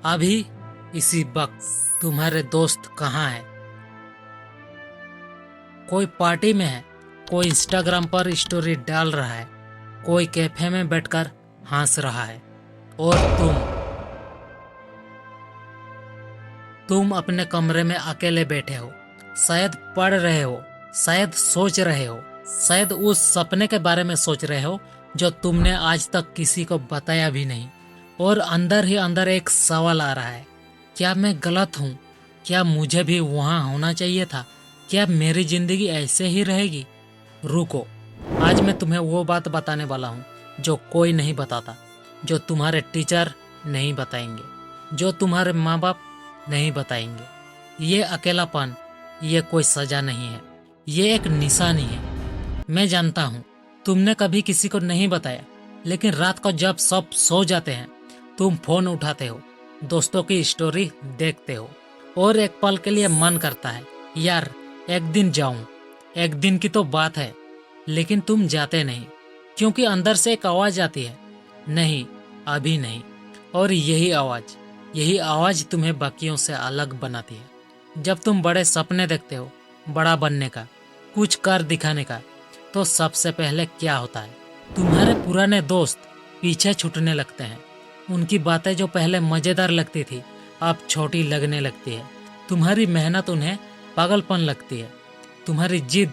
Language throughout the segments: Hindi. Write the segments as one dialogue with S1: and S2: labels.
S1: अभी इसी वक्त तुम्हारे दोस्त कहाँ है? कोई पार्टी में है, कोई इंस्टाग्राम पर स्टोरी डाल रहा है, कोई कैफे में बैठकर हंस रहा है, और तुम अपने कमरे में अकेले बैठे हो। शायद पढ़ रहे हो, शायद सोच रहे हो, शायद उस सपने के बारे में सोच रहे हो जो तुमने आज तक किसी को बताया भी नहीं। और अंदर ही अंदर एक सवाल आ रहा है, क्या मैं गलत हूँ? क्या मुझे भी वहाँ होना चाहिए था? क्या मेरी जिंदगी ऐसे ही रहेगी? रुको, आज मैं तुम्हें वो बात बताने वाला हूँ जो कोई नहीं बताता, जो तुम्हारे टीचर नहीं बताएंगे, जो तुम्हारे माँ बाप नहीं बताएंगे। ये अकेलापन, ये कोई सजा नहीं है, ये एक निशानी है। मैं जानता हूँ तुमने कभी किसी को नहीं बताया, लेकिन रात को जब सब सो जाते हैं तुम फोन उठाते हो, दोस्तों की स्टोरी देखते हो, और एक पल के लिए मन करता है यार एक दिन जाऊं। एक दिन की तो बात है, लेकिन तुम जाते नहीं, क्योंकि अंदर से एक आवाज आती है, नहीं अभी नहीं। और यही आवाज तुम्हें बाकियों से अलग बनाती है। जब तुम बड़े सपने देखते हो, बड़ा बनने का, कुछ कर दिखाने का, तो सबसे पहले क्या होता है? तुम्हारे पुराने दोस्त पीछे छूटने लगते हैं। उनकी बातें जो पहले मजेदार लगती थी अब छोटी लगने लगती है। तुम्हारी मेहनत उन्हें पागलपन लगती है, तुम्हारी जिद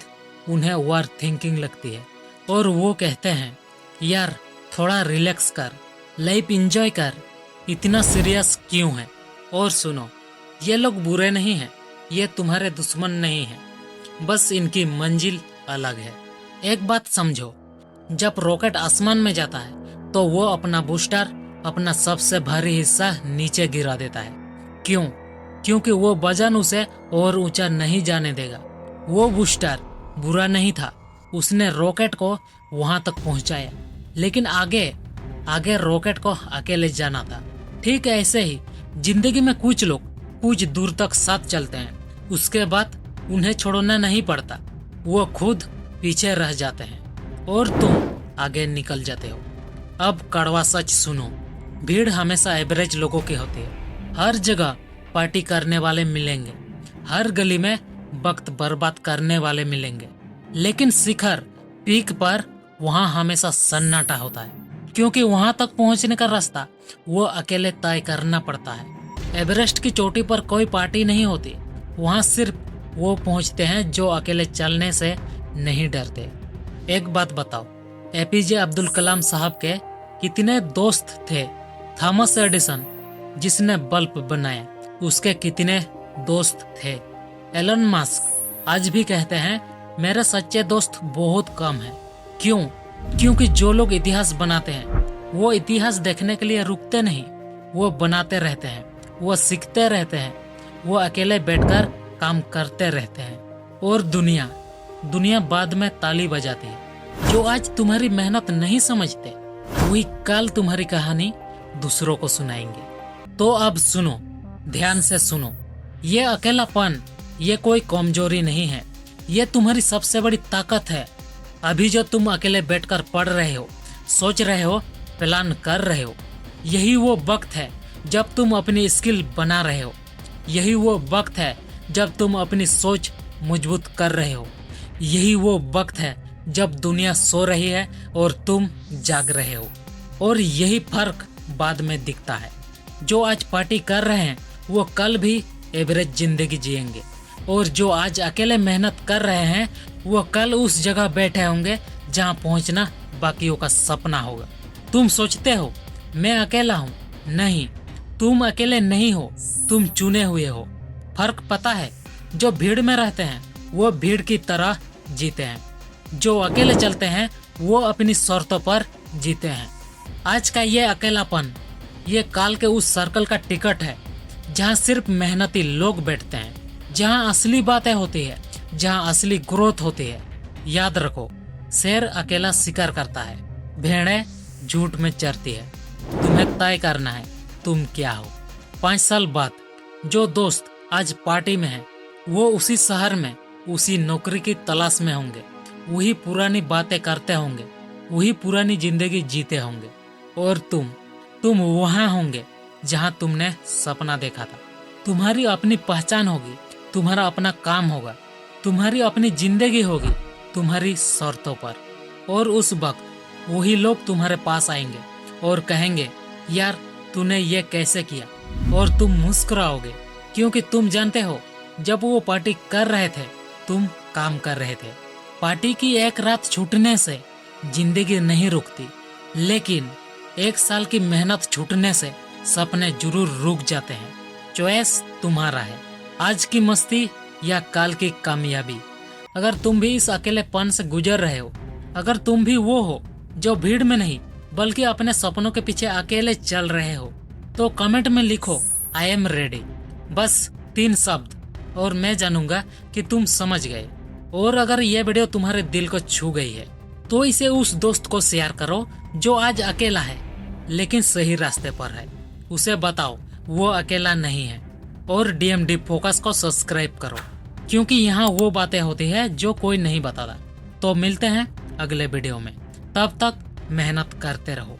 S1: उन्हें ओवर थिंकिंग लगती है, और वो कहते हैं यार थोड़ा रिलैक्स कर, लाइफ एंजॉय कर, इतना सीरियस क्यों है? और सुनो, ये लोग बुरे नहीं हैं, ये तुम्हारे दुश्मन नहीं हैं, बस इनकी मंजिल अलग है। एक बात समझो, जब रॉकेट आसमान में जाता है तो वो अपना बूस्टर, अपना सबसे भारी हिस्सा नीचे गिरा देता है। क्यों? क्योंकि वो वजन उसे और ऊंचा नहीं जाने देगा। वो बूस्टर बुरा नहीं था, उसने रॉकेट को वहां तक पहुंचाया, लेकिन आगे रॉकेट को अकेले जाना था। ठीक ऐसे ही जिंदगी में कुछ लोग कुछ दूर तक साथ चलते हैं, उसके बाद उन्हें छोड़ना नहीं पड़ता, वो खुद पीछे रह जाते हैं और तुम आगे निकल जाते हो। अब कड़वा सच सुनो, भीड़ हमेशा एवरेज लोगों की होती है। हर जगह पार्टी करने वाले मिलेंगे, हर गली में वक्त बर्बाद करने वाले मिलेंगे, लेकिन शिखर पीक पर वहाँ हमेशा सन्नाटा होता है, क्योंकि वहाँ तक पहुँचने का रास्ता वो अकेले तय करना पड़ता है। एवरेस्ट की चोटी पर कोई पार्टी नहीं होती, वहाँ सिर्फ वो पहुँचते हैं जो अकेले चलने से नहीं डरते। एक बात बताओ, एपीजे अब्दुल कलाम साहब के कितने दोस्त थे? थॉमस एडिसन जिसने बल्ब बनाया, उसके कितने दोस्त थे? एलन मस्क आज भी कहते हैं मेरे सच्चे दोस्त बहुत कम हैं। क्यों? क्योंकि जो लोग इतिहास बनाते हैं वो इतिहास देखने के लिए रुकते नहीं, वो बनाते रहते हैं, वो सीखते रहते हैं, वो अकेले बैठकर काम करते रहते हैं। और दुनिया बाद में ताली बजाती है। जो आज तुम्हारी मेहनत नहीं समझते, वही कल तुम्हारी कहानी दूसरों को सुनाएंगे। तो अब सुनो, ध्यान से सुनो, ये अकेलापन ये कोई कमजोरी नहीं है, ये तुम्हारी सबसे बड़ी ताकत है। अभी जो तुम अकेले बैठकर पढ़ रहे हो, सोच रहे हो, प्लान कर रहे हो, यही वो वक्त है जब तुम अपनी स्किल बना रहे हो। यही वो वक्त है जब तुम अपनी सोच मजबूत कर रहे हो। यही वो वक्त है जब दुनिया सो रही है और तुम जाग रहे हो। और यही फर्क बाद में दिखता है। जो आज पार्टी कर रहे हैं वो कल भी एवरेज जिंदगी जिएंगे, और जो आज अकेले मेहनत कर रहे हैं वो कल उस जगह बैठे होंगे जहां पहुंचना बाकियों का सपना होगा। तुम सोचते हो मैं अकेला हूँ, नहीं, तुम अकेले नहीं हो, तुम चुने हुए हो। फर्क पता है? जो भीड़ में रहते हैं वो भीड़ की तरह जीते हैं, जो अकेले चलते हैं वो अपनी शर्तों पर जीते हैं। आज का ये अकेलापन ये काल के उस सर्कल का टिकट है जहाँ सिर्फ मेहनती लोग बैठते हैं, जहाँ असली बातें होती है, जहाँ असली ग्रोथ होती है। याद रखो, शेर अकेला शिकार करता है, भेड़ें झूठ में चरती है। तुम्हें तय करना है तुम क्या हो। 5 साल बाद जो दोस्त आज पार्टी में है वो उसी शहर में उसी नौकरी की तलाश में होंगे, वही पुरानी बातें करते होंगे, वही पुरानी जिंदगी जीते होंगे। और तुम वहाँ होंगे जहां तुमने सपना देखा था। तुम्हारी अपनी पहचान होगी, तुम्हारा अपना काम होगा, तुम्हारी अपनी जिंदगी होगी, तुम्हारी शर्तों पर। और उस वक्त वही लोग तुम्हारे पास आएंगे और कहेंगे, यार तूने ये कैसे किया? और तुम मुस्कुराओगे, क्योंकि तुम जानते हो जब वो पार्टी कर रहे थे तुम काम कर रहे थे। पार्टी की एक रात छूटने से जिंदगी नहीं रुकती, लेकिन 1 साल की मेहनत छूटने से सपने जरूर रुक जाते हैं। चॉइस तुम्हारा है, आज की मस्ती या कल की कामयाबी। अगर तुम भी इस अकेलेपन से गुजर रहे हो, अगर तुम भी वो हो जो भीड़ में नहीं बल्कि अपने सपनों के पीछे अकेले चल रहे हो, तो कमेंट में लिखो आई एम रेडी, बस 3 शब्द, और मैं जानूंगा कि तुम समझ गए। और अगर यह वीडियो तुम्हारे दिल को छू गई है तो इसे उस दोस्त को शेयर करो जो आज अकेला है लेकिन सही रास्ते पर है। उसे बताओ वो अकेला नहीं है। और डीएमडी फोकस को सब्सक्राइब करो, क्योंकि यहाँ वो बातें होती है जो कोई नहीं बताता। तो मिलते हैं अगले वीडियो में, तब तक मेहनत करते रहो।